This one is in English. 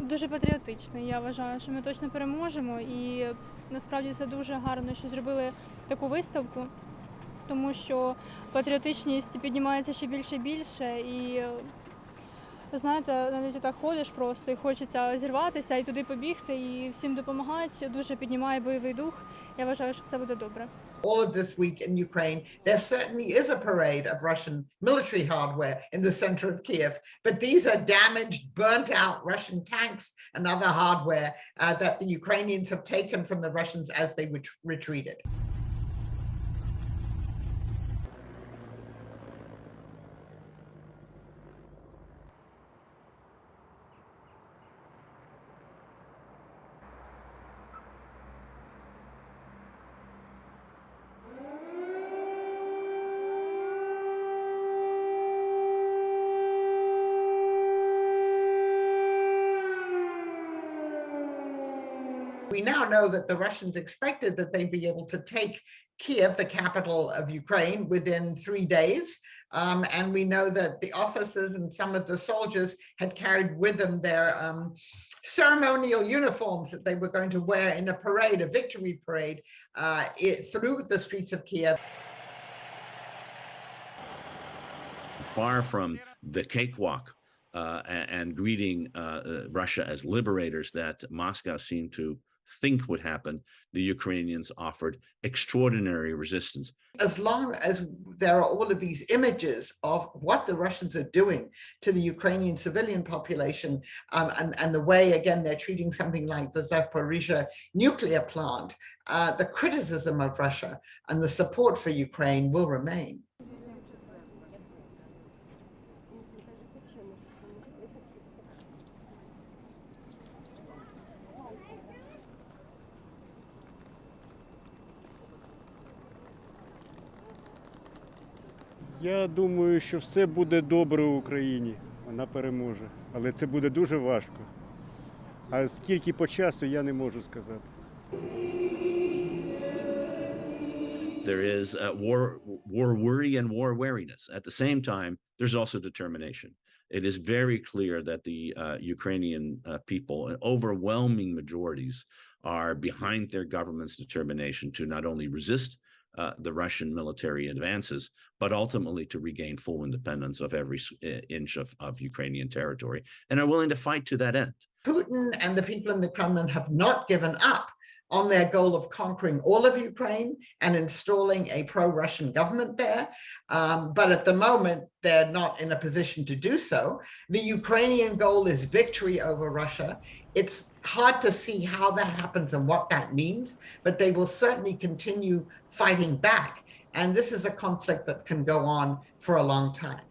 дуже патріотичний. Я вважаю, що ми точно переможемо, і насправді це дуже гарно, що зробили таку виставку, тому що патріотичність піднімається ще більше і більше. І знаєте, навіть отак ходиш просто і хочеться зірватися і туди побігти, і всім допомагати. Дуже піднімає бойовий дух. Я вважаю, що все буде добре. All of this week in Ukraine, there certainly is a parade of Russian military hardware in the center of Kyiv, but these are damaged, burnt out Russian tanks and other hardware that the Ukrainians have taken from the Russians as they retreated. We now know that the Russians expected that they'd be able to take Kyiv, the capital of Ukraine, within 3 days. And we know that the officers and some of the soldiers had carried with them their ceremonial uniforms that they were going to wear in a parade, a victory parade, through the streets of Kyiv. Far from the cakewalk and greeting Russia as liberators that Moscow seemed to think would happen, the Ukrainians offered extraordinary resistance. As long as there are all of these images of what the Russians are doing to the Ukrainian civilian population, and the way, again, they're treating something like the Zaporizhia nuclear plant, the criticism of Russia and the support for Ukraine will remain. Я думаю, що все буде добре в Україні, вона переможе. Але це буде дуже важко. А скільки по часу, я не можу сказати. There is war worry and war wariness. At the same time, there's also determination. It is very clear that the Ukrainian people, in overwhelming majorities, are behind their government's determination to not only resist the Russian military advances, but ultimately to regain full independence of every inch of Ukrainian territory, and are willing to fight to that end. Putin and the people in the Kremlin have not given up on their goal of conquering all of Ukraine and installing a pro-Russian government there. But at the moment, they're not in a position to do so. The Ukrainian goal is victory over Russia. It's hard to see how that happens and what that means, but they will certainly continue fighting back. And this is a conflict that can go on for a long time.